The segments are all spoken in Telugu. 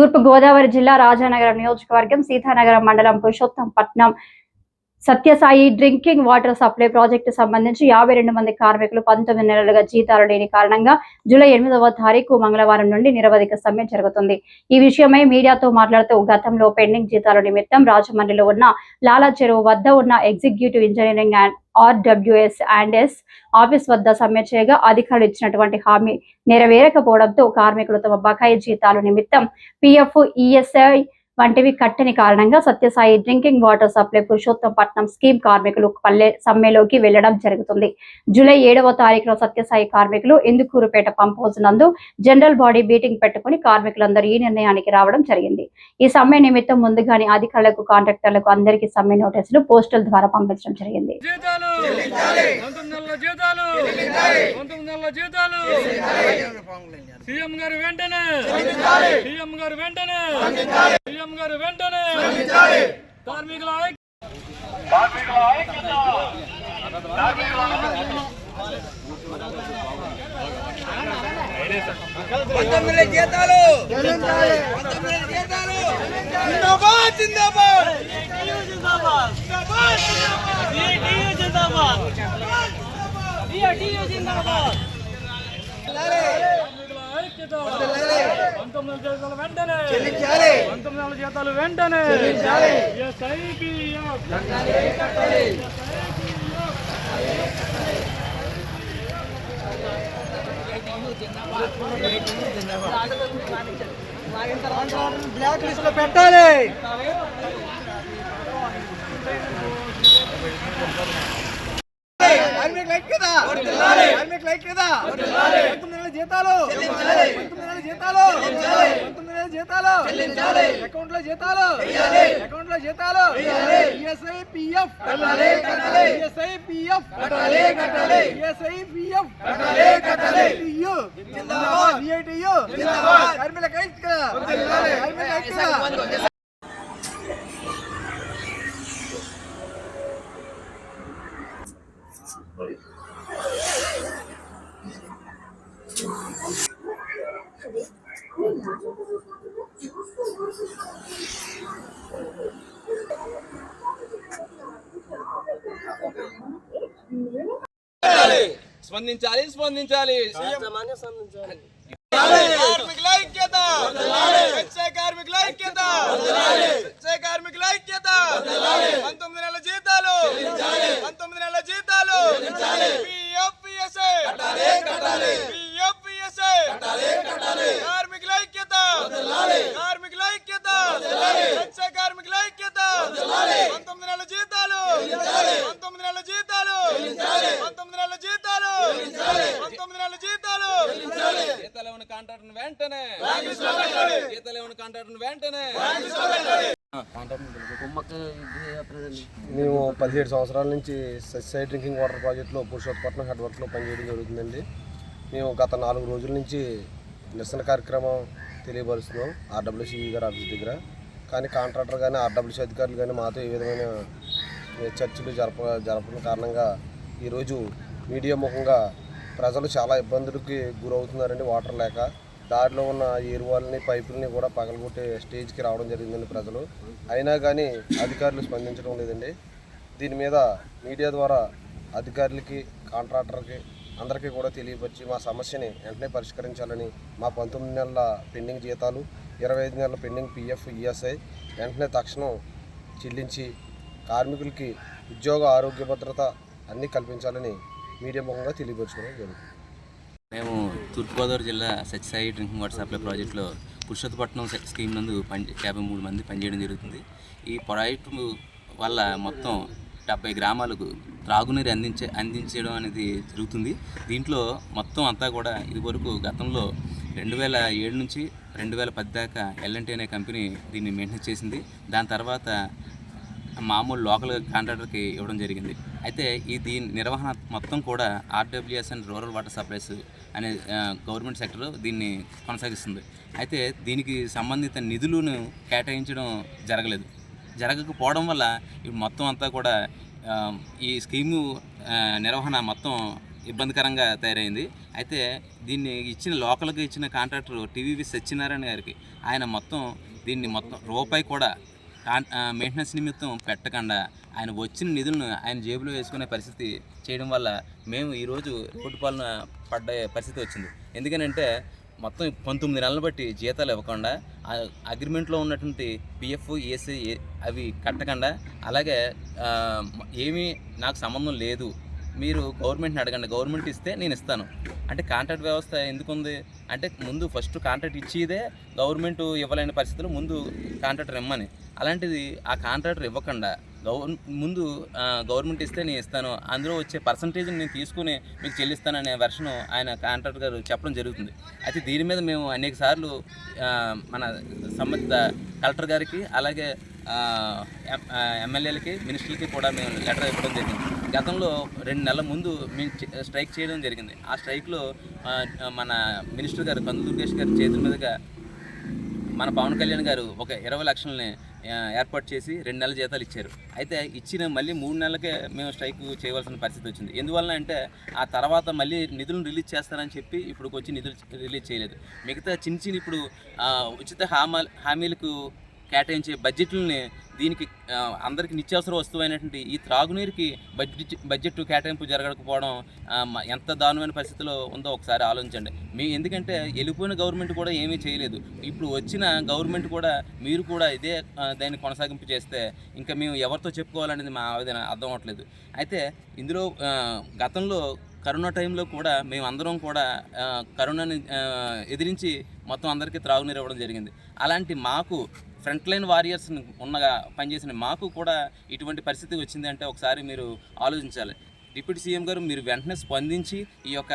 తూర్పు గోదావరి జిల్లా రాజానగరం నియోజకవర్గం సీతానగరం మండలం Purushothampatnam Sathya Sai drinking water supply project సంబంధించి 52 మంది కార్మికులు 19 నెలలుగా జీతాలు లేని కారణంగా జూలై 8వ తారీఖు మంగళవారం నుండి నిరవధిక సమ్మె జరుగుతుంది. ఈ విషయమై మీడియాతో మాట్లాడుతూ గతంలో పెండింగ్ జీతాల నిమిత్తం రాజమండ్రిలో ఉన్న లాలా చెరువు వద్ద ఉన్న executive engineering and RWS&S office వద్ద సమ్మె చేయగా అధికారులు ఇచ్చినటువంటి హామీ నెరవేరకపోవడంతో కార్మికులు తమ బకాయి జీతాల నిమిత్తం PF, ESI వంటివి కట్టని కారణంగా Sathya Sai drinking water supply Purushothampatnam scheme కార్మికులు సమ్మెలోకి వెళ్లడం జరుగుతుంది. జూలై 7వ తారీఖున సత్యసాయి కార్మికులు ఇందుకూరుపేట పంప్ హౌస్ నందు జనరల్ బాడీ మీటింగ్ పెట్టుకుని కార్మికులందరూ ఈ నిర్ణయానికి రావడం జరిగింది. ఈ సమ్మె నిమిత్తం ముందుగానే అధికారులకు, కాంట్రాక్టర్లకు అందరికీ సమ్మె నోటీసులు పోస్టల్ ద్వారా పంపించడం జరిగింది. బ్లాక్ లిస్ట్ లో పెట్టాలి. జీతాలు అకౌంట్ లో జీతాలు ESI, PF, ESI, PF, TU, VITU, కార్మికులకు ఐక్యత. స్పందించాలి. కార్మికుల ఐక్యత 19 నెలల జీతాలు PF, ESI, కార్మికుల ఐక్యత 19 నెలల జీతాలు కాంట్రాక్టర్ వెంటనే మేము 17 సంవత్సరాల నుంచి సత్యసాయి డ్రింకింగ్ వాటర్ ప్రాజెక్టులో పురుషోత్తంపట్నం హెడ్ వర్క్లో పనిచేయడం జరుగుతుందండి. మేము గత 4 రోజుల నుంచి నిరసన కార్యక్రమం తెలియపరుస్తున్నాం RWC గారి ఆఫీస్ దగ్గర. కానీ కాంట్రాక్టర్ కానీ RWC అధికారులు కానీ మాతో ఏ విధమైన చర్చలు జరపని కారణంగా ఈరోజు మీడియా ముఖంగా ప్రజలు చాలా ఇబ్బందులకి గురవుతున్నారండి. వాటర్ లేక దారిలో ఉన్న ఏరువాళ్ళని, పైపుల్ని కూడా పగలగొట్టే స్టేజ్కి రావడం జరిగిందండి ప్రజలు. అయినా కానీ అధికారులు స్పందించడం లేదండి. దీని మీద మీడియా ద్వారా అధికారులకి, కాంట్రాక్టర్కి అందరికీ కూడా తెలియపరిచి మా సమస్యని వెంటనే పరిష్కరించాలని, మా 19 నెలల పెండింగ్ జీతాలు, 25 నెలల పెండింగ్ PF, ESI వెంటనే తక్షణం చెల్లించి కార్మికులకి ఉద్యోగ, ఆరోగ్య భద్రత అన్నీ కల్పించాలని మీడియా ముఖంగా తెలియపరచుకోవడం జరుగుతుంది. మేము తూర్పుగోదావరి జిల్లా సత్యసాయి డ్రింకింగ్ వాటర్ సప్లై ప్రాజెక్టులో పురుషోత్తంపట్నం స్కీమ్ నందు 53 మంది పనిచేయడం జరుగుతుంది. ఈ ప్రాజెక్టు వల్ల మొత్తం 70 గ్రామాలకు త్రాగునీరు అందించడం అనేది జరుగుతుంది. దీంట్లో మొత్తం అంతా కూడా ఇదివరకు గతంలో 2007 నుంచి 2010 దాకా L&T అనే కంపెనీ దీన్ని మెయింటెనెన్స్ చేసింది. దాని తర్వాత మామూలు లోకల్ కాంట్రాక్టర్కి ఇవ్వడం జరిగింది. అయితే దీని నిర్వహణ మొత్తం కూడా RWS and rural water supplies అనే గవర్నమెంట్ సెక్టర్ దీన్ని కొనసాగిస్తుంది. అయితే దీనికి సంబంధిత నిధులను కేటాయించడం జరగకపోవడం వల్ల మొత్తం అంతా కూడా ఈ స్కీము నిర్వహణ మొత్తం ఇబ్బందికరంగా తయారైంది. అయితే దీన్ని ఇచ్చిన లోకల్గా ఇచ్చిన కాంట్రాక్టర్ టీవీవి సత్యనారాయణ గారికి ఆయన దీన్ని మొత్తం రూపాయి కూడా మెయింటెనెన్స్ నిమిత్తం పెట్టకుండా ఆయన వచ్చిన నిధులను ఆయన జేబులో వేసుకునే పరిస్థితి చేయడం వల్ల మేము ఈరోజు రోడ్డు పాలన పడ్డ పరిస్థితి వచ్చింది. ఎందుకనంటే మొత్తం 19 నెలలు బట్టి జీతాలు ఇవ్వకుండా అగ్రిమెంట్లో ఉన్నటువంటి పిఎఫ్ ఈఎస్ఐ అవి కట్టకుండా అలాగే ఏమీ నాకు సంబంధం లేదు, మీరు గవర్నమెంట్ని అడగండి, గవర్నమెంట్ ఇస్తే నేను ఇస్తాను అంటే కాంట్రాక్ట్ వ్యవస్థ ఎందుకుంది అంటే ముందు ఫస్ట్ కాంట్రాక్ట్ ఇచ్చేదే గవర్నమెంట్ ఇవ్వలేని పరిస్థితుల్లో ముందు కాంట్రాక్టర్ ఇమ్మని, అలాంటిది ఆ కాంట్రాక్టర్ ఇవ్వకుండా ముందు గవర్నమెంట్ ఇస్తే నేను ఇస్తాను, అందులో వచ్చే పర్సంటేజ్ని నేను తీసుకుని మీకు చెల్లిస్తాననే వెర్షన్ ఆయన కాంట్రాక్టర్ గారు చెప్పడం జరుగుతుంది. అయితే దీని మీద మేము అనేక సార్లు మన సంబంధిత కలెక్టర్ గారికి అలాగే ఎమ్మెల్యేలకి మినిస్టర్లకి కూడా మేము లెటర్ ఇవ్వడం జరిగింది. గతంలో 2 నెలల ముందు మేము స్ట్రైక్ చేయడం జరిగింది. ఆ స్ట్రైక్లో మన మినిస్టర్ గారు కందుల దుర్గేష్ గారి చేతుల మీదుగా మన పవన్ కళ్యాణ్ గారు ఒక 20 లక్షలని ఏర్పాటు చేసి 2 నెలల జీతాలు ఇచ్చారు. అయితే ఇచ్చిన మళ్ళీ 3 నెలలకే మేము స్ట్రైక్ చేయవలసిన పరిస్థితి వచ్చింది. ఎందువల్ల అంటే ఆ తర్వాత మళ్ళీ నిధులను రిలీజ్ చేస్తారని చెప్పి ఇప్పుడు వచ్చి నిధులు రిలీజ్ చేయలేదు. మిగతా చిన్న ఇప్పుడు ఉచిత హామీలకు కేటాయించే బడ్జెట్లని దీనికి అందరికీ నిత్యావసర వస్తువైనటువంటి ఈ త్రాగునీరుకి బడ్జెట్ కేటాయింపు జరగకపోవడం ఎంత దారుణమైన పరిస్థితిలో ఉందో ఒకసారి ఆలోచించండి. ఎందుకంటే వెళ్ళిపోయిన గవర్నమెంట్ కూడా ఏమీ చేయలేదు, ఇప్పుడు వచ్చిన గవర్నమెంట్ కూడా మీరు కూడా ఇదే దాన్ని కొనసాగింపు చేస్తే ఇంకా మేము ఎవరితో చెప్పుకోవాలనేది మా ఆవేదన అర్థం అవ్వట్లేదు. అయితే ఇందులో గతంలో కరోనా టైంలో కూడా మేమందరం కూడా కరోనాని ఎదిరించి మొత్తం అందరికీ త్రాగునీరు ఇవ్వడం జరిగింది. అలాంటి మాకు ఫ్రంట్ లైన్ వారియర్స్ ఉన్నగా పనిచేసిన మాకు కూడా ఇటువంటి పరిస్థితి వచ్చింది అంటే ఒకసారి మీరు ఆలోచించాలి. డిప్యూటీ సీఎం గారు మీరు వెంటనే స్పందించి ఈ యొక్క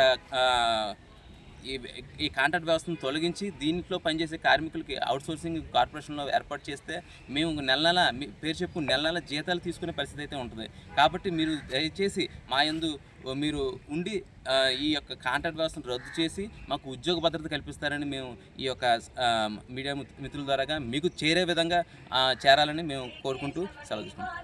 ఈ కాంట్రాక్ట్ వ్యవస్థను తొలగించి దీంట్లో పనిచేసే కార్మికులకి అవుట్సోర్సింగ్ కార్పొరేషన్లో ఏర్పాటు చేస్తే మేము నెల పేరు చెప్పు నెల జీతాలు తీసుకునే పరిస్థితి అయితే ఉంటుంది. కాబట్టి మీరు దయచేసి మా యందు మీరు ఉండి ఈ యొక్క కాంట్రాక్ట్ వ్యవస్థను రద్దు చేసి మాకు ఉద్యోగ భద్రత కల్పిస్తారని మేము ఈ యొక్క మీడియా మిత్రుల ద్వారాగా మీకు చేరే విధంగా చేరాలని మేము కోరుకుంటూ సెలవు తీసుకుంటాం.